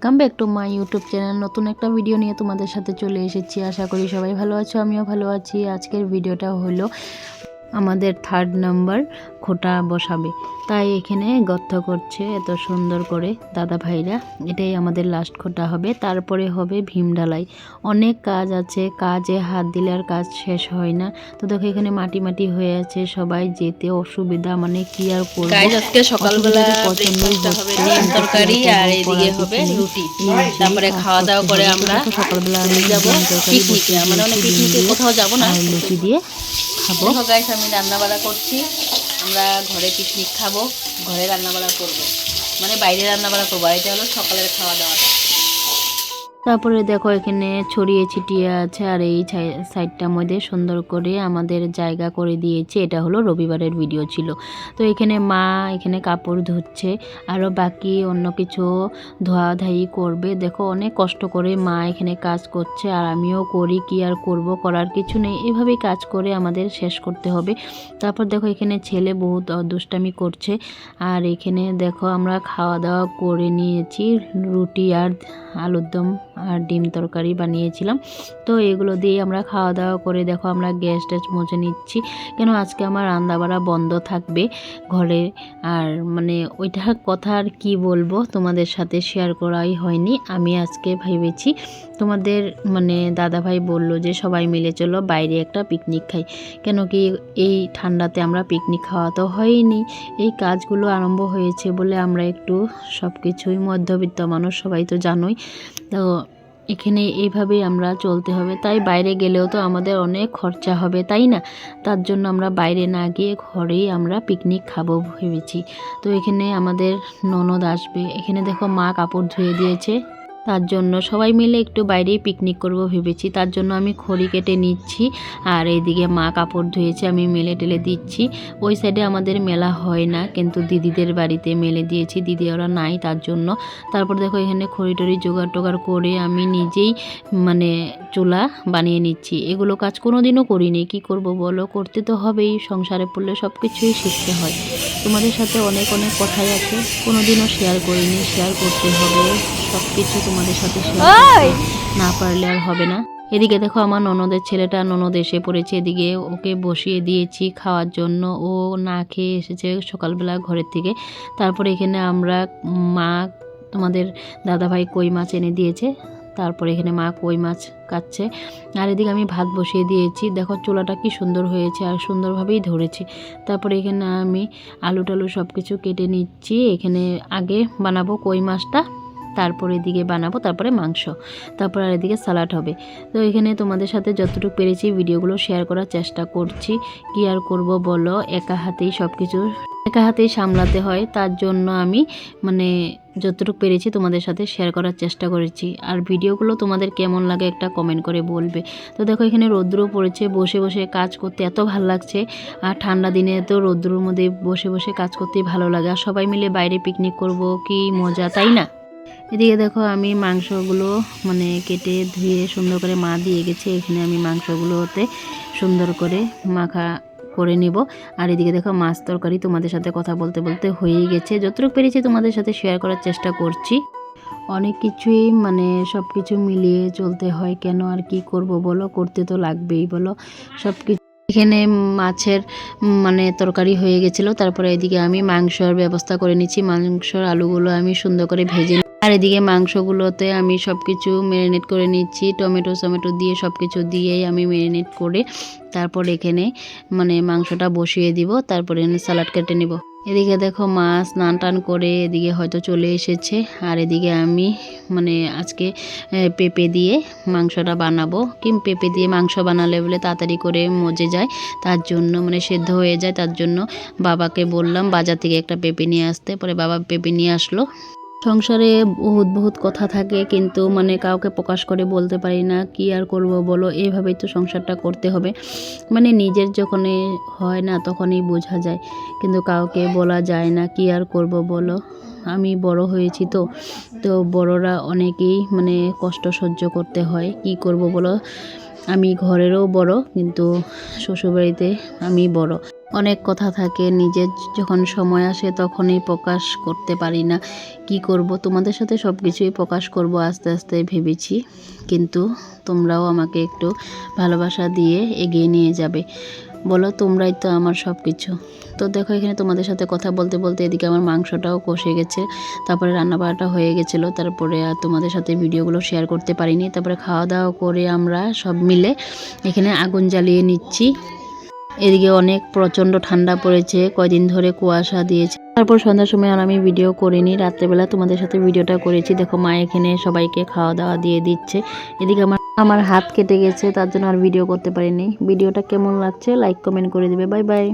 Welcome back to my YouTube channel. নতুন একটা video নিয়ে তোমাদের সাথে চলে এসেছি। আশা করি সবাই ভালো আছো, আমিও ভালো আছি। আজকের ভিডিওটা হলো আমাদের 3rd নাম্বার খোঁটা বসাবে, তাই এখানে গর্ত করছে এত সুন্দর করে দাদা ভাইরা। এটাই আমাদের লাস্ট খোঁটা হবে, তারপরে হবে ভীম ঢালাই। অনেক কাজ আছে, কাজে হাত দিলে আর কাজ শেষ হয় না। তো দেখো এখানে মাটি মাটি হয়ে আছে, সবাই যেতে অসুবিধা, মানে কি আর করব। আজকে সকালবেলা ব্রেকফাস্টটা হবে ডিম তরকারি আর এদিকে হবে রুটি। তারপরে খাওয়া দাওয়া করে আমরা সকালবেলা আমি যাব পিকনিকে। আমরা মানে পিকনিকে কোথাও যাব না, লুচি দিয়ে খাবো। দেখো গাইস, আমি রান্নাবাড়া করছি। আমরা ঘরে পিকনিক খাবো, ঘরে রান্নাবাড়া করব, মানে বাইরে রান্নাবাড়া করবো। আর এটা হলো সকালের খাওয়া দাওয়াটা। তারপরে দেখো এখানে ছড়িয়ে ছিটিয়ে আছে, আর এই সাইডটার মধ্যে সুন্দর করে আমাদের জায়গা করে দিয়েছে। এটা হলো রবিবারের ভিডিও ছিল। তো এখানে মা এখানে কাপড় ধুচ্ছে, আরও বাকি অন্য কিছু ধোয়াধাই করবে। দেখো অনেক কষ্ট করে মা এখানে কাজ করছে, আর আমিও করি, কি আর করব, করার কিছু নেই। এভাবেই কাজ করে আমাদের শেষ করতে হবে। তারপর দেখো এখানে ছেলে বহুত দুষ্টামি করছে। আর এখানে দেখো আমরা খাওয়া দাওয়া করে নিয়েছি, রুটি আর আলুর দম আর ডিম তরকারি বানিয়েছিলাম। তো এগুলো দিয়ে আমরা খাওয়া দাওয়া করে দেখো আমরা গ্যাস ট্যাস মুছে নিচ্ছি, কেন আজকে আমার রান্নাবাড়া বন্ধ থাকবে ঘরে। আর মানে ওইটার কথা আর কি বলবো, তোমাদের সাথে শেয়ার করাই হয়নি। আমি আজকে ভেবেছি তোমাদের মানে দাদাভাই বলল যে সবাই মিলে চলো বাইরে একটা পিকনিক খাই, কেন কি এই ঠান্ডাতে আমরা পিকনিক খাওয়া তো হয়নি। এই কাজগুলো আরম্ভ হয়েছে বলে আমরা একটু সব কিছুই, মধ্যবিত্ত মানুষ সবাই তো জানোই, তো এখানে এইভাবেই আমরা চলতে হবে। তাই বাইরে গেলেও তো আমাদের অনেক খরচা হবে, তাই না? তার জন্য আমরা বাইরে না গিয়ে ঘরেই আমরা পিকনিক খাবো ভেবেছি। তো এখানে আমাদের ননদ আসবে। এখানে দেখো মা কাপড় ধুয়ে দিয়েছে, তার জন্য সবাই মিলে একটু বাইরেই পিকনিক করব ভেবেছি। তার জন্য আমি খড়ি কেটে নিচ্ছি, আর এইদিকে মা কাপড় ধুয়েছে, আমি মেলে টেলে দিচ্ছি। ওই সাইডে আমাদের মেলা হয় না, কিন্তু দিদিদের বাড়িতে মেলে দিয়েছি, দিদি ওরা নাই তার জন্য। তারপর দেখো এখানে খড়ি টড়ি জোগাড় টোগাড় করে আমি নিজেই মানে চুলা বানিয়ে নিচ্ছি। এগুলো কাজ কোনো দিনও করিনি, কি করব বলো, করতে তো হবেই, সংসারে পড়লে সব কিছুই শিখতে হয়। তোমাদের সাথে অনেক অনেক কথাই আছে, কোনো দিনও শেয়ার করিনি, শেয়ার করতে হবে সব কিছু তোমাদের সাথে শেয়ার না পারলে আর হবে না। এদিকে দেখো আমার ননদের ছেলেটা, ননদ এসে পড়েছে, এদিকে ওকে বসিয়ে দিয়েছি খাওয়ার জন্য। ও না খেয়ে এসেছে সকালবেলা ঘরের থেকে। তারপরে এখানে আমরা মা তোমাদের দাদাভাই কই মাছ এনে দিয়েছে, তারপরে এখানে মা কই মাছ কাটছে। আর এদিকে আমি ভাত বসিয়ে দিয়েছি। দেখো চুলাটা কি সুন্দর হয়েছে, আর সুন্দরভাবেই ধরেছে। তারপরে এখানে আমি আলু টালু সব কিছু কেটে নিচ্ছি। এখানে আগে বানাবো কই মাছটা, তারপরে এদিকে বানাবো তারপরে মাংস, তারপর আর এদিকে স্যালাড হবে। তো এখানে তোমাদের সাথে যতটুকু পেরেছি ভিডিওগুলো শেয়ার করার চেষ্টা করছি। কি আর করব বলো, একা হাতেই সব কিছু একা হাতেই সামলাতে হয়। তার জন্য আমি মানে যতটুকু পেরেছি তোমাদের সাথে শেয়ার করার চেষ্টা করেছি। আর ভিডিওগুলো তোমাদের কেমন লাগে একটা কমেন্ট করে বলবে। তো দেখো এখানে রৌদ্র পড়েছে, বসে বসে কাজ করতে এত ভালো লাগছে। আর ঠান্ডা দিনে তো রৌদ্রের মধ্যে বসে বসে কাজ করতেই ভালো লাগে। আর সবাই মিলে বাইরে পিকনিক করব, কি মজা, তাই না? এদিকে দেখো আমি মাংসগুলো মানে কেটে ধুয়ে সুন্দর করে মা দিয়ে গেছে। এখানে আমি মাংসগুলোতে সুন্দর করে মাখা করে নিব। আর এদিকে দেখো মাছ তরকারি তোমাদের সাথে কথা বলতে বলতে হয়েই গেছে। যতটুকু পেরেছি তোমাদের সাথে শেয়ার করার চেষ্টা করছি। অনেক কিছুই মানে সব কিছু মিলিয়ে চলতে হয়, কেন আর কি করব বলো, করতে তো লাগবেই বলো সব কিছু। এখানে মাছের মানে তরকারি হয়ে গেছিলো। তারপরে এদিকে আমি মাংসর ব্যবস্থা করে নিচ্ছি। মাংসর আলুগুলো আমি সুন্দর করে ভেজে, আর এদিকে মাংসগুলোতে আমি সব কিছু ম্যারিনেট করে নিচ্ছি। টমেটো দিয়ে সব কিছু দিয়েই আমি ম্যারিনেট করে তারপর এখানে মানে মাংসটা বসিয়ে দিব। তারপরে এখানে স্যালাড কেটে নিব। এদিকে দেখো মাছ স্নান টান করে এদিকে হয়তো চলে এসেছে। আর এদিকে আমি মানে আজকে পেঁপে দিয়ে মাংসটা বানাবো। পেঁপে দিয়ে মাংস বানালে বলে তাড়াতাড়ি করে মজে যায়, তার জন্য মানে সেদ্ধ হয়ে যায়। তার জন্য বাবাকে বললাম বাজার থেকে একটা পেঁপে নিয়ে আসতে, পরে বাবা পেঁপে নিয়ে আসলো। সংসারে বহুত কথা থাকে, কিন্তু মানে কাউকে প্রকাশ করে বলতে পারি না, কি আর করব বলো, এইভাবেই তো সংসারটা করতে হবে। মানে নিজের যখনই হয় না তখনই বোঝা যায়, কিন্তু কাউকে বলা যায় না, কি আর করব বলো। আমি বড় হয়েছি তো বড়রা অনেকেই মানে কষ্ট সহ্য করতে হয়, কি করব বলো। আমি ঘরেরও বড়, কিন্তু শ্বশুরবাড়িতে আমি বড়। অনেক কথা থাকে, নিজের যখন সময় আসে তখনই প্রকাশ করতে পারি না। কি করব, তোমাদের সাথে সব কিছুই প্রকাশ করব আস্তে আস্তে ভেবেছি, কিন্তু তোমরাও আমাকে একটু ভালোবাসা দিয়ে এগিয়ে নিয়ে যাবে। বলো, তোমরাই তো আমার সব কিছু। তো দেখো এখানে তোমাদের সাথে কথা বলতে বলতে এদিকে আমার মাংসটাও কষে গেছে, তারপরে রান্নাবাড়াটা হয়ে গেছিলো, তারপরে আর তোমাদের সাথে ভিডিওগুলো শেয়ার করতে পারিনি। তারপরে খাওয়া দাওয়া করে আমরা সব মিলে এখানে আগুন জ্বালিয়ে নিচ্ছি। এদিকে অনেক প্রচণ্ড ঠান্ডা পড়েছে, কয়দিন ধরে কুয়াশা দিয়েছে। তারপর সন্ধ্যার সময় আর আমি ভিডিও করিনি, রাত্রেবেলা তোমাদের সাথে ভিডিওটা করেছি। দেখো মা এখানে সবাইকে খাওয়া দাওয়া দিয়ে দিচ্ছে। এদিকে আমার হাত কেটে গেছে, তার জন্য আর ভিডিও করতে পারিনি। ভিডিওটা কেমন লাগছে লাইক কমেন্ট করে দিবে। Bye bye.